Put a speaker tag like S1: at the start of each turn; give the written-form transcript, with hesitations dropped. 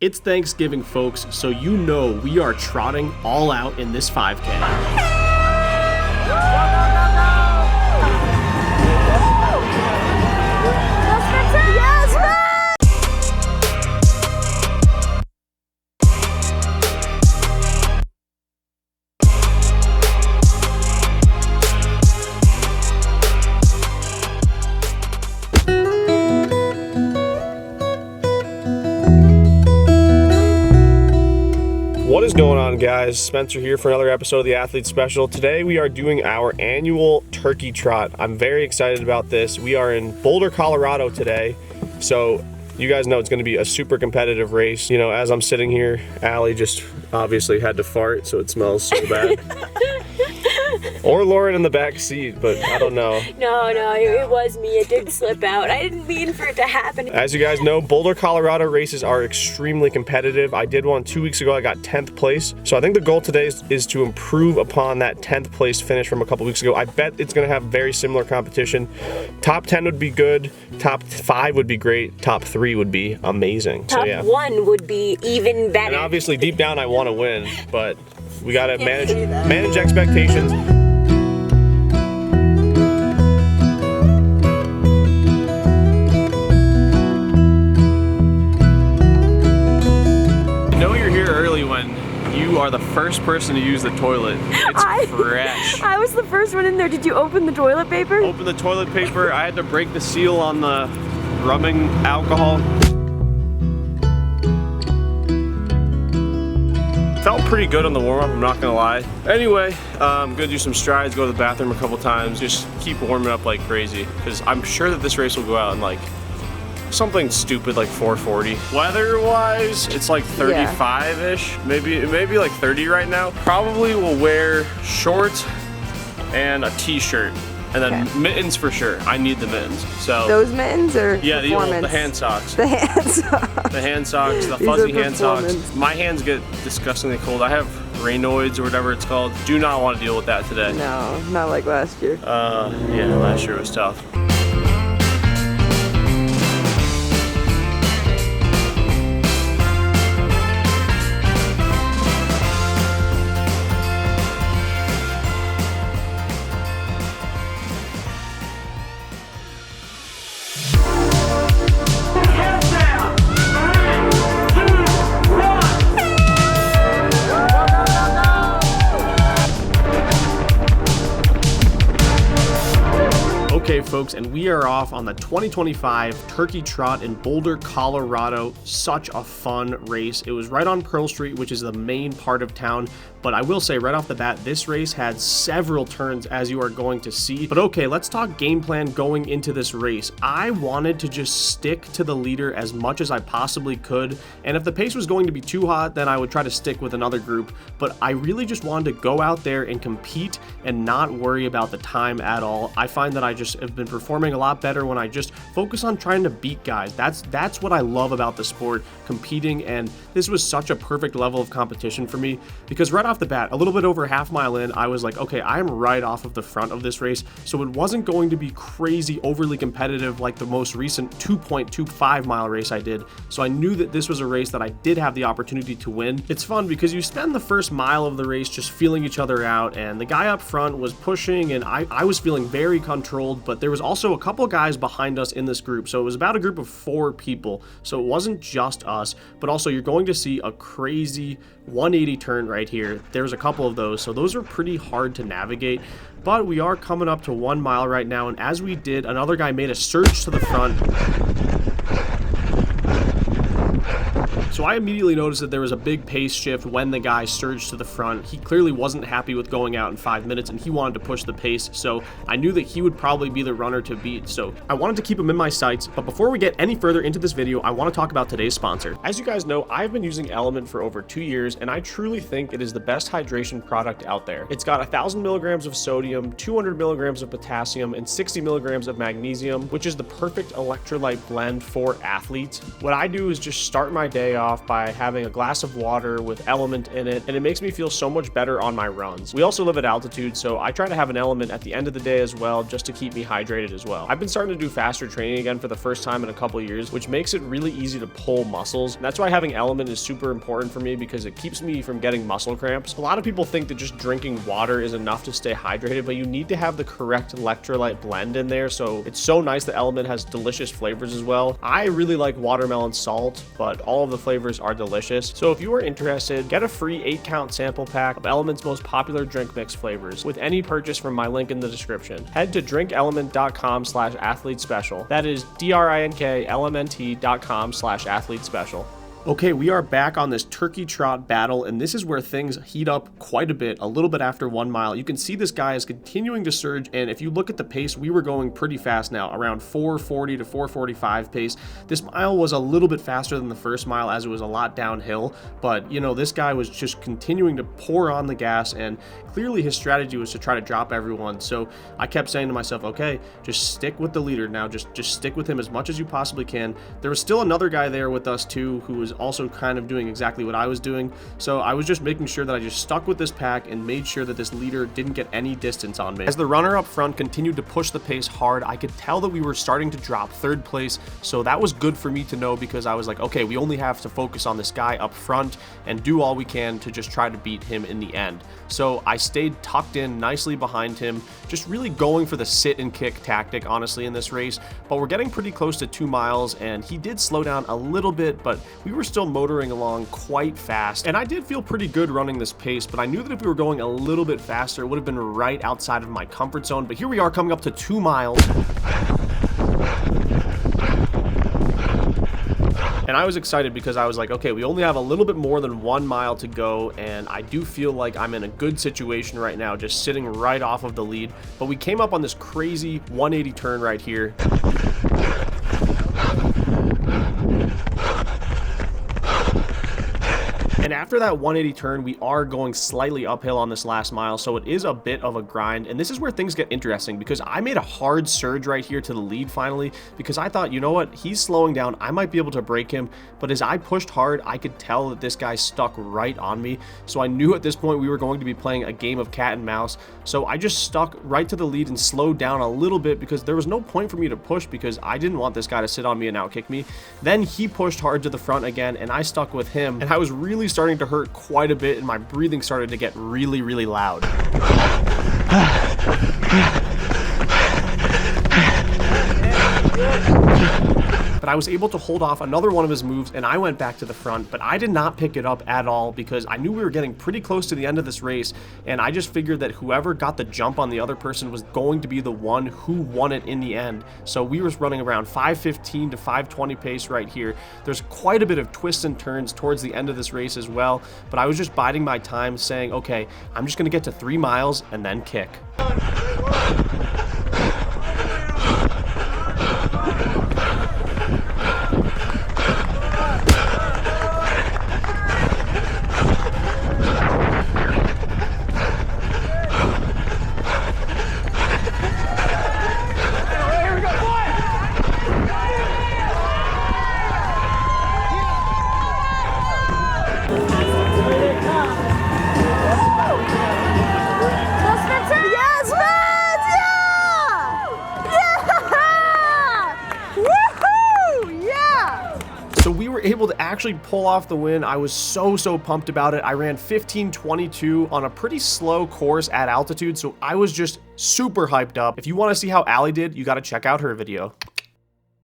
S1: It's Thanksgiving, folks, so you know we are trotting all out in this 5K. What is going on, guys? Spencer here for another episode of the Athlete Special. Today we are doing our annual turkey trot. I'm very excited about this. We are in Boulder, Colorado today, so you guys know it's going to be a super competitive race. You know, as I'm sitting here, Allie just obviously had to fart, so it smells so bad. Or Lauren in the back seat, but I don't know.
S2: No, it was me. It did slip out. I didn't mean for it to happen.
S1: As you guys know, Boulder, Colorado races are extremely competitive. I did one 2 weeks ago. I got 10th place. So I think the goal today is to improve upon that 10th place finish from a couple weeks ago. I bet it's going to have very similar competition. Top 10 would be good. Top 5 would be great. Top 3 would be amazing.
S2: Top 1 would be even better.
S1: And obviously, deep down, I want to win, but we got to manage expectations. You are the first person to use the toilet. It's fresh.
S2: I was the first one in there. Did you open the toilet paper?
S1: Open the toilet paper. I had to break the seal on the rubbing alcohol. Felt pretty good on the warm-up, I'm not gonna lie. Anyway, I'm gonna do some strides, go to the bathroom a couple times, just keep warming up like crazy, because I'm sure that this race will go out in like something stupid like 440. Weather-wise, it's like 35-ish, maybe like 30 right now. Probably will wear shorts and a t-shirt, and then mittens for sure. I need the mittens. So
S2: those mittens or
S1: the hand socks.
S2: The hand socks.
S1: The hand socks, the fuzzy hand socks. My hands get disgustingly cold. I have Raynoids or whatever it's called. Do not want to deal with that today.
S2: No, not like last year.
S1: Yeah, last year was tough. Okay, folks, and we are off on the 2025 Turkey Trot in Boulder, Colorado. Such a fun race. It was right on Pearl Street, which is the main part of town. But I will say right off the bat, this race had several turns, as you are going to see. But okay, let's talk game plan going into this race. I wanted to just stick to the leader as much as I possibly could. And if the pace was going to be too hot, then I would try to stick with another group. But I really just wanted to go out there and compete and not worry about the time at all. I find that I just have been performing a lot better when I just focus on trying to beat guys. That's what I love about the sport, competing, and this was such a perfect level of competition for me because right off the bat, a little bit over half mile in, I was like, okay, I'm right off of the front of this race, so it wasn't going to be crazy overly competitive like the most recent 2.25 mile race I did. So I knew that this was a race that I did have the opportunity to win. It's fun because you spend the first mile of the race just feeling each other out, and the guy up front was pushing, and I was feeling very controlled, but there was also a couple guys behind us in this group, so it was about a group of 4 people, so it wasn't just us, but also you're going to see a crazy 180 turn right here. There's a couple of those, so those are pretty hard to navigate, but we are coming up to 1 mile right now, and as we did, another guy made a surge to the front. So I immediately noticed that there was a big pace shift when the guy surged to the front. He clearly wasn't happy with going out in 5 minutes, and he wanted to push the pace, so I knew that he would probably be the runner to beat, so I wanted to keep him in my sights. But before we get any further into this video, I want to talk about today's sponsor. As you guys know, I've been using Element for over 2 years, and I truly think it is the best hydration product out there. It's got 1,000 milligrams of sodium, 200 milligrams of potassium, and 60 milligrams of magnesium, which is the perfect electrolyte blend for athletes. What I do is just start my day off off by having a glass of water with Element in it, and it makes me feel so much better on my runs. We also live at altitude, so I try to have an Element at the end of the day as well, just to keep me hydrated as well. I've been starting to do faster training again for the first time in a couple of years, which makes it really easy to pull muscles. And that's why having Element is super important for me, because it keeps me from getting muscle cramps. A lot of people think that just drinking water is enough to stay hydrated, but you need to have the correct electrolyte blend in there. So it's so nice that Element has delicious flavors as well. I really like watermelon salt, but all of the flavors are delicious. So if you are interested, get a free 8-count sample pack of Element's most popular drink mix flavors with any purchase from my link in the description. Head to drinkelement.com/athlete special. That is DRINKLMNT.com/athlete special. Okay, we are back on this turkey trot battle, and this is where things heat up quite a bit, a little bit after 1 mile. You can see this guy is continuing to surge, and if you look at the pace, we were going pretty fast now, around 4:40 to 4:45 pace. This mile was a little bit faster than the first mile as it was a lot downhill, but you know, this guy was just continuing to pour on the gas, and clearly his strategy was to try to drop everyone. So I kept saying to myself, okay, just stick with the leader now, just stick with him as much as you possibly can. There was still another guy there with us too, who was also kind of doing exactly what I was doing. So I was just making sure that I just stuck with this pack and made sure that this leader didn't get any distance on me. As the runner up front continued to push the pace hard, I could tell that we were starting to drop third place. So that was good for me to know, because I was like, okay, we only have to focus on this guy up front and do all we can to just try to beat him in the end. So I stayed tucked in nicely behind him, just really going for the sit and kick tactic, honestly, in this race. But we're getting pretty close to 2 miles, and he did slow down a little bit, but we were still motoring along quite fast. And I did feel pretty good running this pace, but I knew that if we were going a little bit faster, it would have been right outside of my comfort zone. But here we are coming up to 2 miles. And I was excited because I was like, okay, we only have a little bit more than 1 mile to go, and I do feel like I'm in a good situation right now, just sitting right off of the lead. But we came up on this crazy 180 turn right here. And after that 180 turn, we are going slightly uphill on this last mile, so it is a bit of a grind. And this is where things get interesting, because I made a hard surge right here to the lead finally, because I thought, you know what, he's slowing down, I might be able to break him. But as I pushed hard, I could tell that this guy stuck right on me. So I knew at this point we were going to be playing a game of cat and mouse. So I just stuck right to the lead and slowed down a little bit, because there was no point for me to push, because I didn't want this guy to sit on me and outkick me. Then he pushed hard to the front again, and I stuck with him, and I was really starting to hurt quite a bit, and my breathing started to get really, really loud. But I was able to hold off another one of his moves, and I went back to the front, but I did not pick it up at all, because I knew we were getting pretty close to the end of this race, and I just figured that whoever got the jump on the other person was going to be the one who won it in the end. So we was running around 5:15 to 5:20 pace right here. There's quite a bit of twists and turns towards the end of this race as well, but I was just biding my time, saying, okay, I'm just gonna get to 3 miles and then kick. So we were able to actually pull off the win. I was so pumped about it. I ran 15:22 on a pretty slow course at altitude, so I was just super hyped up. If you want to see how Allie did, you got to check out her video.